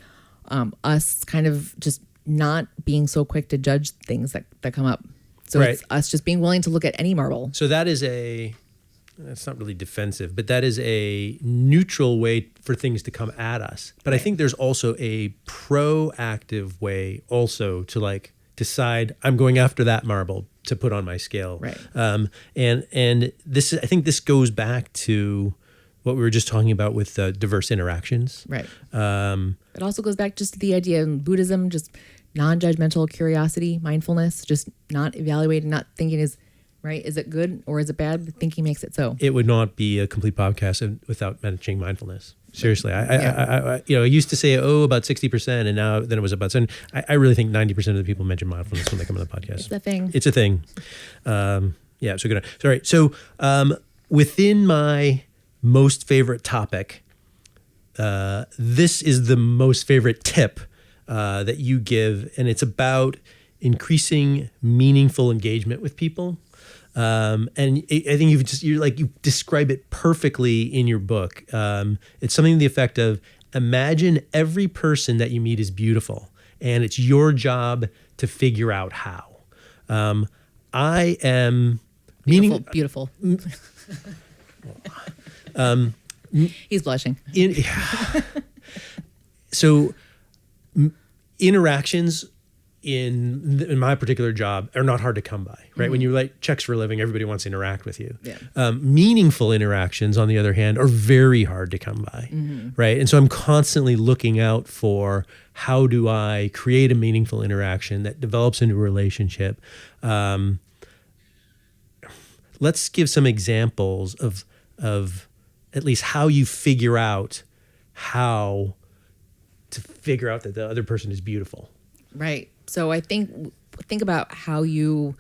us kind of just not being so quick to judge things that come up. So it's us just being willing to look at any marble. So that is it's not really defensive, but that is a neutral way for things to come at us. But I think there's also a proactive way also to decide I'm going after that marble to put on my scale. Right. And this is, I think this goes back to what we were just talking about with diverse interactions. Right. It also goes back just to the idea in Buddhism, just non-judgmental curiosity, mindfulness, just not evaluating, not thinking is it good or is it bad? Thinking makes it so. It would not be a complete podcast without mentioning mindfulness. Seriously, I used to say about 60%, and then it was about 7. I really think 90% of the people mention mindfulness when they come on the podcast. It's a thing. It's a thing. So good. Sorry. So within my most favorite topic, this is the most favorite tip that you give, and it's about increasing meaningful engagement with people. And I think you describe it perfectly in your book. It's something to the effect of, imagine every person that you meet is beautiful, and it's your job to figure out how. I am beautiful. He's blushing. So interactions in my particular job are not hard to come by, right? Mm-hmm. When you write checks for a living, everybody wants to interact with you. Yeah. Meaningful interactions, on the other hand, are very hard to come by, right? And so I'm constantly looking out for, how do I create a meaningful interaction that develops into a relationship? Let's give some examples of at least how you figure out how to figure out that the other person is beautiful. Right. So I think about how you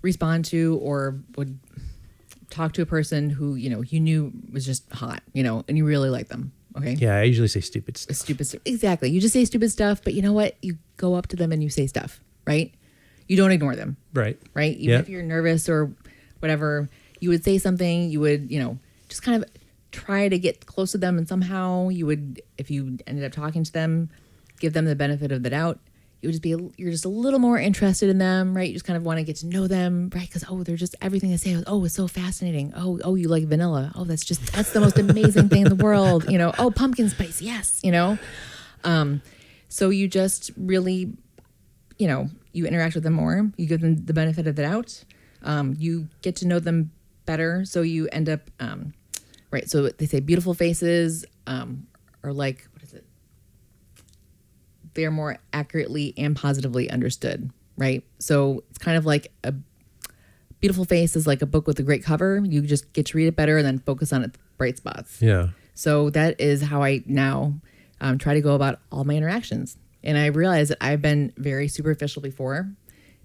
respond to or would talk to a person who, you knew was just hot, and you really like them. Okay. Yeah, I usually say stupid stuff. Exactly. You just say stupid stuff, but you know what? You go up to them and you say stuff, right? You don't ignore them. Right. Right? Even if you're nervous or whatever, you would say something, you would, just kind of try to get close to them, and somehow you would, if you ended up talking to them, give them the benefit of the doubt. You're just a little more interested in them, right? You just kind of want to get to know them, right? Because they're just, everything they say, it's so fascinating. Oh, you like vanilla? That's the most amazing thing in the world. Pumpkin spice, yes. So you just really, you interact with them more. You give them the benefit of the doubt. You get to know them better. So you end up, right? So they say beautiful faces, or like, what is it? They're more accurately and positively understood, right? So it's kind of like a beautiful face is like a book with a great cover. You just get to read it better and then focus on its bright spots. Yeah. So that is how I now try to go about all my interactions. And I realize that I've been very superficial before,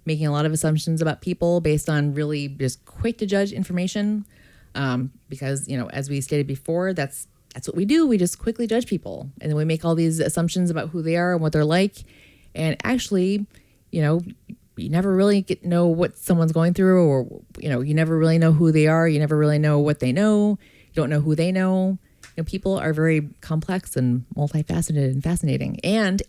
making a lot of assumptions about people based on really just quick to judge information. Because, as we stated before, that's what we do. We just quickly judge people, and then we make all these assumptions about who they are and what they're like. And actually, you never really know what someone's going through, or, you never really know who they are. You never really know what they know. You don't know who they know. People are very complex and multifaceted and fascinating. And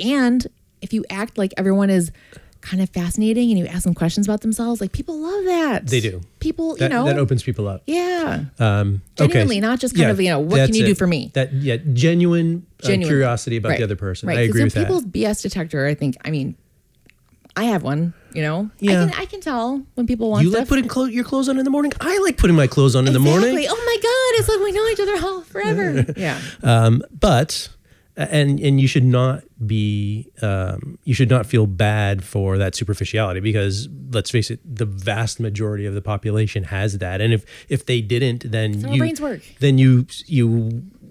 if you act like everyone is kind of fascinating and you ask them questions about themselves, like, people love that. They do. People, that opens people up. Yeah. Genuinely, not just kind of, what can you do for me? Genuine curiosity about the other person. Right. I agree with that. People's BS detector, I have one, Yeah. I can tell when people want You stuff. like putting your clothes on in the morning? I like putting my clothes on in the morning. Exactly. Oh my God. It's like we know each other all forever. Yeah. But you should not feel bad for that superficiality, because let's face it, the vast majority of the population has that. And if they didn't, then our brains work. Then you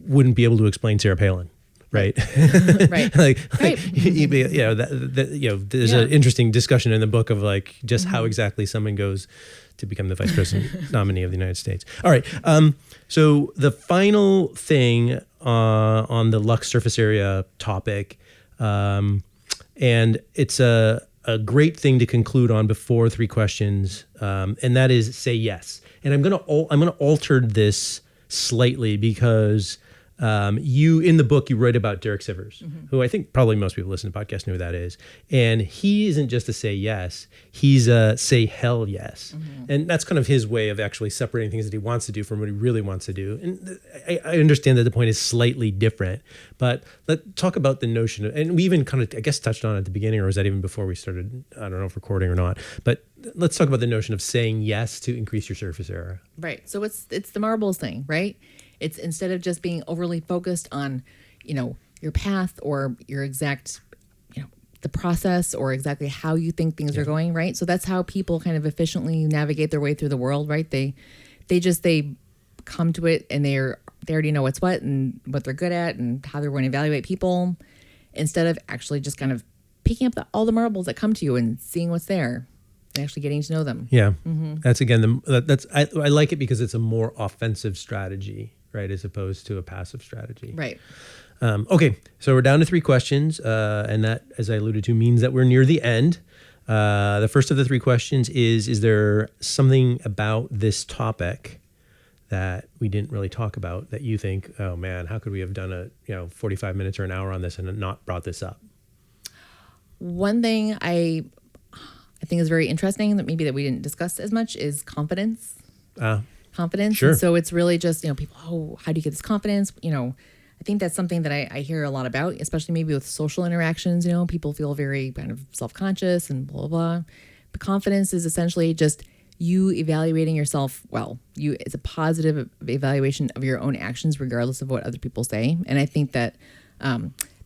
wouldn't be able to explain Sarah Palin. Right. Right. There's an interesting discussion in the book of just how exactly someone goes to become the vice president nominee of the United States. All right. So the final thing on the Lux surface area topic, and it's a great thing to conclude on before 3 questions, and that is say yes. And I'm gonna alter this slightly because you in the book you write about Derek Sivers, who I think probably most people listening to the podcast know who that is, and he isn't just a say yes, he's a say hell yes, and that's kind of his way of actually separating things that he wants to do from what he really wants to do. And I understand that the point is slightly different, but let's talk about the notion of, and we even kind of I guess touched on it at the beginning, or was that even before we started? I don't know if recording or not, but let's talk about the notion of saying yes to increase your surface area. Right. So it's the marbles thing, right? It's instead of just being overly focused on, your path or your exact, the process or exactly how you think things are going, right? So that's how people kind of efficiently navigate their way through the world, right? They come to it and they're they already know what's what and what they're good at and how they're going to evaluate people, instead of actually just kind of picking up all the marbles that come to you and seeing what's there and actually getting to know them. Yeah. That's again, I like it because it's a more offensive strategy, right? As opposed to a passive strategy. Right. Okay. So we're down to 3 questions. And that, as I alluded to, means that we're near the end. The first of the 3 questions is there something about this topic that we didn't really talk about that you think, oh man, how could we have done 45 minutes or an hour on this and not brought this up? One thing I think is very interesting that maybe that we didn't discuss as much is confidence. Confidence. Sure. And so it's really just, people, how do you get this confidence? I think that's something that I hear a lot about, especially maybe with social interactions. People feel very kind of self-conscious and blah, blah, blah. But confidence is essentially just you evaluating yourself well. It's a positive evaluation of your own actions, regardless of what other people say. And I think that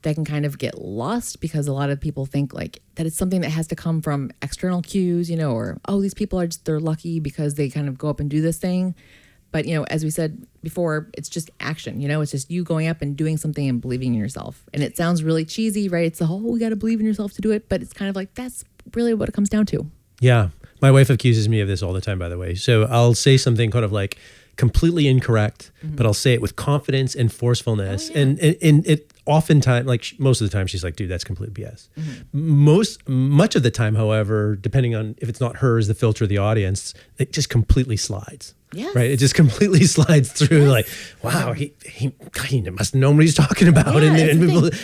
that can kind of get lost because a lot of people think like that it's something that has to come from external cues, or, these people they're lucky because they kind of go up and do this thing. But, as we said before, it's just action, it's just you going up and doing something and believing in yourself. And it sounds really cheesy, right? It's we got to believe in yourself to do it. But it's kind of like, that's really what it comes down to. Yeah. My wife accuses me of this all the time, by the way. So I'll say something kind of like completely incorrect, but I'll say it with confidence and forcefulness. And it oftentimes, like most of the time, she's like, dude, that's complete BS. Much of the time, however, depending on if it's not her as the filter of the audience, it just completely slides. Yes. Right. It just completely slides through. Yes. Like, wow, he must know what he's talking about.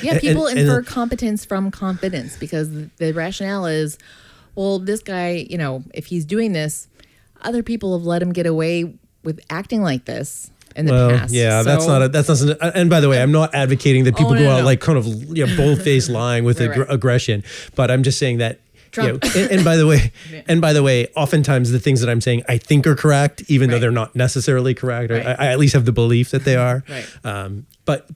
Yeah, people infer competence from confidence because the rationale is, well, this guy, if he's doing this, other people have let him get away with acting like this in the past. Yeah, so, that's not. And by the way, I'm not advocating that people go out like kind of bold-faced lying with aggression, but I'm just saying that. And by the way, oftentimes the things that I'm saying I think are correct, even though they're not necessarily correct. Right. I at least have the belief that they are. Right. But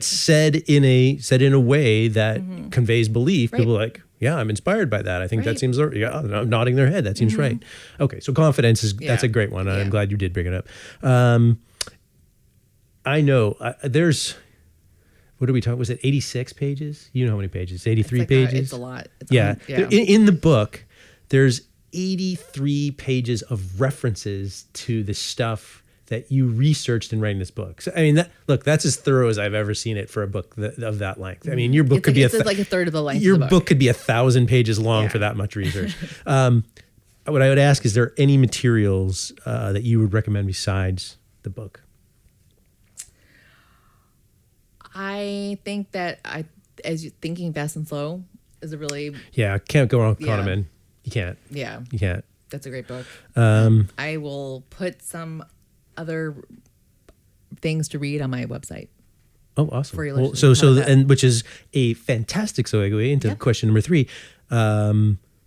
said in a way that conveys belief. Right. People are like, yeah, I'm inspired by that. I think that seems nodding their head. That seems right. Okay, so confidence that's a great one. I'm glad you did bring it up. I know there's. What are we talking? Was it 86 pages? You know how many pages? 83 pages? It's a lot. In the book, there's 83 pages of references to the stuff that you researched in writing this book. So, I mean, that's as thorough as I've ever seen it for a book of that length. I mean, your book could be like a third of the length. Your book could be 1,000 pages long for that much research. What I would ask, is there any materials that you would recommend besides the book? I think that thinking fast and slow is a really can't go wrong with Kahneman. You can't. Yeah, you can't. That's a great book. I will put some other things to read on my website. Oh, awesome! For your listeners. Which is a fantastic segue into question number 3.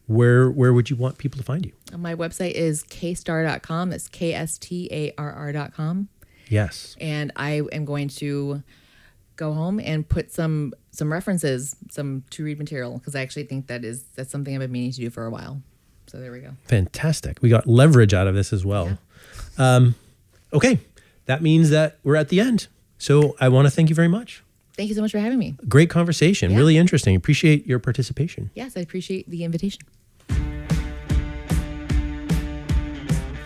Where would you want people to find you? My website is kstarr.com. That's kstarr.com. Yes. And I am going to go home and put some references, some to read material, because I actually think that's something I've been meaning to do for a while. So there we go. Fantastic. We got leverage out of this as well. Yeah. Okay. That means that we're at the end. So I want to thank you very much. Thank you so much for having me. Great conversation. Yeah. Really interesting. Appreciate your participation. Yes, I appreciate the invitation.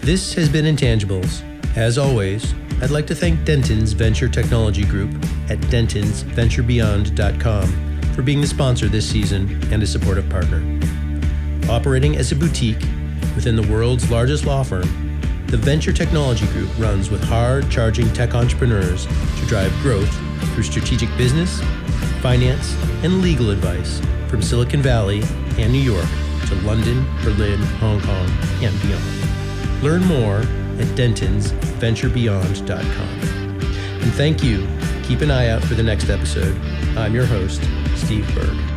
This has been Intangibles. As always, I'd like to thank Denton's Venture Technology Group at dentonsventurebeyond.com for being the sponsor this season and a supportive partner. Operating as a boutique within the world's largest law firm, the Venture Technology Group runs with hard-charging tech entrepreneurs to drive growth through strategic business, finance, and legal advice from Silicon Valley and New York to London, Berlin, Hong Kong, and beyond. Learn more at dentonsventurebeyond.com. And thank you. Keep an eye out for the next episode. I'm your host, Steve BERG.